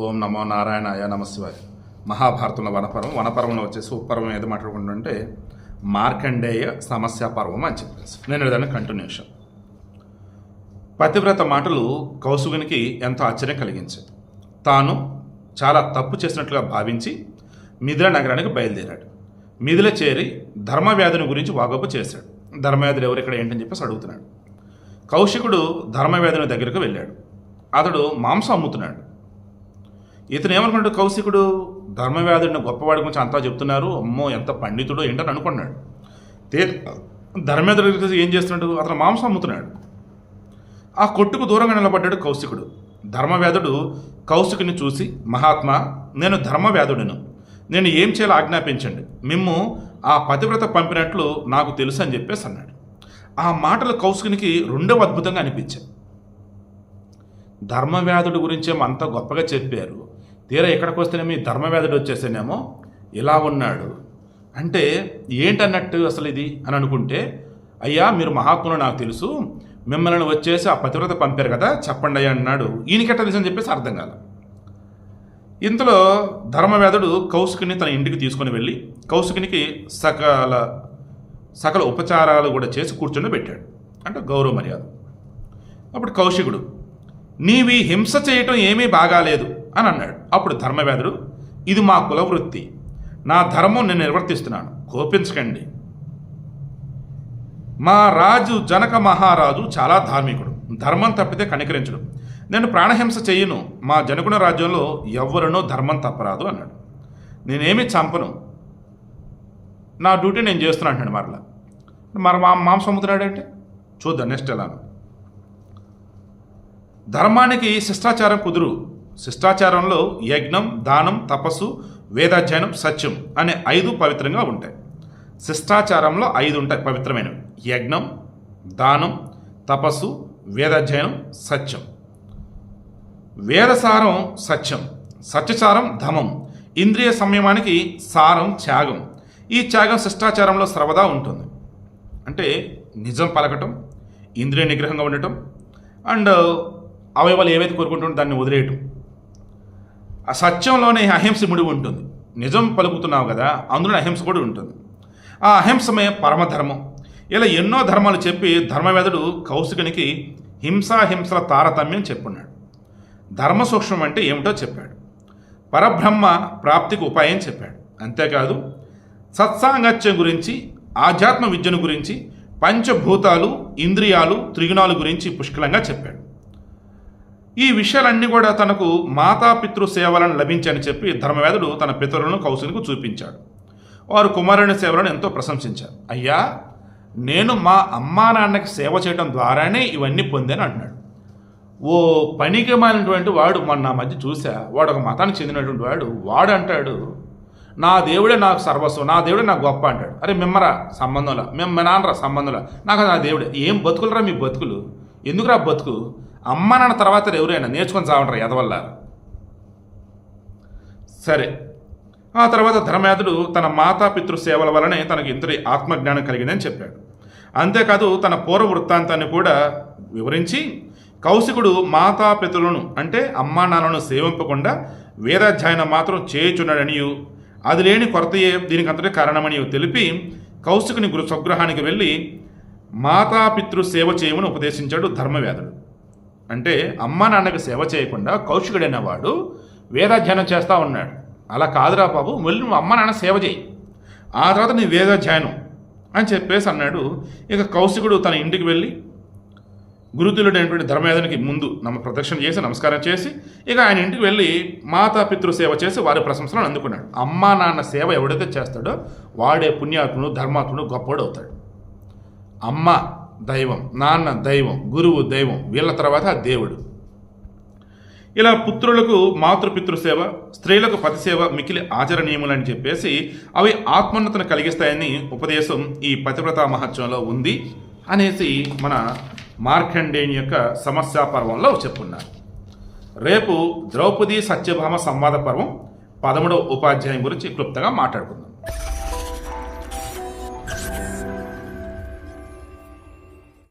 ఓం నమో నారాయణాయ నమశివాయ. మహాభారతంలో వనపర్వంలో వచ్చేసి ఉపపర్వం ఏది మాట్లాడుకుంటుంటే మార్కండేయ సమస్య పర్వం అని చెప్పేసి నేను దాన్ని కంటిన్యూషన్. పతివ్రత మాటలు కౌసుగునికి ఎంతో ఆశ్చర్యం కలిగించాయి. తాను చాలా తప్పు చేసినట్లుగా భావించి మిథిల నగరానికి బయలుదేరాడు. మిథిల చేరి ధర్మవ్యాధుని గురించి వాగపు చేశాడు. ధర్మవ్యాధుడు ఎవరు ఇక్కడ ఏంటని చెప్పేసి అడుగుతున్నాడు. కౌశికుడు ధర్మవ్యాధుని దగ్గరకు వెళ్ళాడు. అతడు మాంసం అమ్ముతున్నాడు. ఇతను ఏమనుకున్నాడు, కౌశికుడు ధర్మవ్యాధుడిని గొప్పవాడి గురించి అంతా చెప్తున్నారు, అమ్మో ఎంత పండితుడు ఏంటని అనుకున్నాడు. ధర్మవ్యాధుడు ఏం చేస్తున్నాడు, అతను మాంసం అమ్ముతున్నాడు. ఆ కొట్టుకు దూరంగా నిలబడ్డాడు కౌశికుడు. ధర్మవ్యాధుడు కౌశికుని చూసి, మహాత్మా, నేను ధర్మవ్యాధుడిను, నేను ఏం చేయాలో ఆజ్ఞాపించండి, మిమ్ము ఆ పతివ్రత పంపినట్లు నాకు తెలుసు అని చెప్పేసి అన్నాడు. ఆ మాటలు కౌశికునికి రెండవ అద్భుతంగా అనిపించాయి. ధర్మవ్యాధుడి గురించేమో అంత గొప్పగా చెప్పారు, తీరా ఎక్కడికి వస్తేనేమో ఈ ధర్మవ్యాధుడు వచ్చేసేనేమో ఇలా ఉన్నాడు అంటే ఏంటన్నట్టు అసలు ఇది అని అనుకుంటే, అయ్యా మీరు మహాత్ములు నాకు తెలుసు, మిమ్మల్ని వచ్చేసి ఆ పతివ్రత పంపారు కదా చెప్పండి అయ్యా అన్నాడు. ఈయనకెట్ట తెలుసు అని చెప్పేసి అర్థం కాల. ఇంతలో ధర్మవ్యాధుడు కౌశికుని తన ఇంటికి తీసుకుని వెళ్ళి కౌశికునికి సకల ఉపచారాలు కూడా చేసి కూర్చొని పెట్టాడు, అంటే గౌరవ మర్యాద. అప్పుడు కౌశికుడు, నీవి హింస చేయటం ఏమీ బాగాలేదు అని అన్నాడు. అప్పుడు ధర్మవ్యాధుడు, ఇది మా కులవృత్తి, నా ధర్మం నేను నిర్వర్తిస్తున్నాను, కోపించకండి. మా రాజు జనక మహారాజు చాలా ధార్మికుడు, ధర్మం తప్పితే కనికరించడు, నేను ప్రాణహింస చెయ్యను, మా జనకుని రాజ్యంలో ఎవరినో ధర్మం తప్పరాదు అన్నాడు. నేనేమి చంపను, నా డ్యూటీ నేను చేస్తున్నా అంటాడు. మరి మాంసం అమ్ముతున్నాడంటే చూద్దాం నెక్స్ట్ ఎలాను. ధర్మానికి శిష్టాచారం కుదురు. శిష్టాచారంలో యజ్ఞం, దానం, తపస్సు, వేదాధ్యయనం, సత్యం అనే 5 పవిత్రంగా ఉంటాయి. శిష్టాచారంలో 5 ఉంటాయి పవిత్రమైనవి: యజ్ఞం, దానం, తపస్సు, వేదాధ్యయనం, సత్యం. వేదసారం సత్యం, సత్యచారం ధమం, ఇంద్రియ సంయమానికి సారం త్యాగం. ఈ త్యాగం శిష్టాచారంలో సర్వదా ఉంటుంది. అంటే నిజం పలకటం, ఇంద్రియ నిగ్రహంగా ఉండటం, అండ్ అవయవాలు ఏవైతే కోరుకుంటుందో దాన్ని వదిలేయటం. ఆ సత్యంలోనే అహింస ముడివి ఉంటుంది. నిజం పలుకుతున్నావు కదా, అందులో అహింస కూడా ఉంటుంది. ఆ అహింసమే పరమధర్మం. ఇలా ఎన్నో ధర్మాలు చెప్పి ధర్మవ్యాధుడు కౌశికునికి హింసాహింసల తారతమ్యం చెప్పున్నాడు. ధర్మ సూక్ష్మం అంటే ఏమిటో చెప్పాడు. పరబ్రహ్మ ప్రాప్తికి ఉపాయం చెప్పాడు. అంతేకాదు సత్సాంగత్యం గురించి, ఆధ్యాత్మ విద్యను గురించి, పంచభూతాలు, ఇంద్రియాలు, త్రిగుణాల గురించి పుష్కలంగా చెప్పాడు. ఈ విషయాలన్నీ కూడా తనకు మాతాపితృ సేవలను లభించాయని చెప్పి ధర్మవ్యాధుడు తన పితరులను కౌశికునికి చూపించాడు. వారు కుమారుని సేవలను ఎంతో ప్రశంసించారు. అయ్యా, నేను మా అమ్మా నాన్నకి సేవ చేయడం ద్వారానే ఇవన్నీ పొందాను అంటున్నాడు. ఓ పనికి మాలినటువంటి వాడు మొన్న మధ్య చూసా, వాడు ఒక మతానికి చెందినటువంటి వాడు అంటాడు, నా దేవుడే నాకు సర్వస్వం, నా దేవుడే నాకు గొప్ప అంటాడు. అరే మిమ్మరా సంబంధంలా, మేము నాన్నరా సంబంధంలా, నాకు నా దేవుడే. ఏం బతుకులరా మీ బతుకులు, ఎందుకురా బతుకు? అమ్మ నాన్న తర్వాత ఎవరైనా నేర్చుకొని చావంటారు ఎదవల్ల. సరే, ఆ తర్వాత ధర్మవ్యాధుడు తన మాతాపితృ సేవల వలనే తనకు ఇంతటి ఆత్మజ్ఞానం కలిగిందని చెప్పాడు. అంతేకాదు తన పూర్వ వృత్తాంతాన్ని కూడా వివరించి, కౌశికుడు మాతాపితృలను అంటే అమ్మా నాన్నలను సేవింపకుండా వేదాధ్యయనం మాత్రం చేయుచున్నాడనియు, అది లేని కొరతయే దీనికి అంతటి కారణమని తెలిపి కౌశికుని స్వగృహానికి వెళ్ళి మాతాపితృ సేవ చేయమని ఉపదేశించాడు ధర్మవ్యాధుడు. అంటే అమ్మా నాన్నకి సేవ చేయకుండా కౌశికుడైన వాడు వేదాధ్యయనం చేస్తూ ఉన్నాడు. అలా కాదురా బాబు, వెళ్ళి నువ్వు అమ్మ నాన్న సేవ చేయి, ఆ తర్వాత నీ వేదాధ్యయనం అని చెప్పేసి అన్నాడు. ఇక కౌశికుడు తన ఇంటికి వెళ్ళి గురుతులుడైనటువంటి ధర్మవ్యాధునికి ముందు ప్రదక్షిణ చేసి నమస్కారం చేసి ఇక ఆయన ఇంటికి వెళ్ళి మాతాపితృ సేవ చేసి వారి ప్రశంసలను అందుకున్నాడు. అమ్మా నాన్న సేవ ఎవడైతే చేస్తాడో వాడే పుణ్యాత్ముడు, ధర్మాత్ముడు, గొప్పవాడు అవుతాడు. అమ్మ దైవం, నాన్న దైవం, గురువు దైవం, వీళ్ళ తర్వాత దేవుడు. ఇలా పుత్రులకు మాతృపితృ సేవ, స్త్రీలకు పతి సేవ మికిలి ఆచరణీయములని చెప్పేసి అవి ఆత్మోన్నతను కలిగిస్తాయని ఉపదేశం ఈ పతివ్రత మహత్యంలో ఉంది అనేసి మన మార్కండేయుని యొక్క సమస్యా పర్వంలో చెప్పున్నారు. రేపు ద్రౌపది సత్యభామ సంవాద పర్వం 13వ ఉపాధ్యాయం గురించి క్లుప్తంగా మాట్లాడుకుందాం.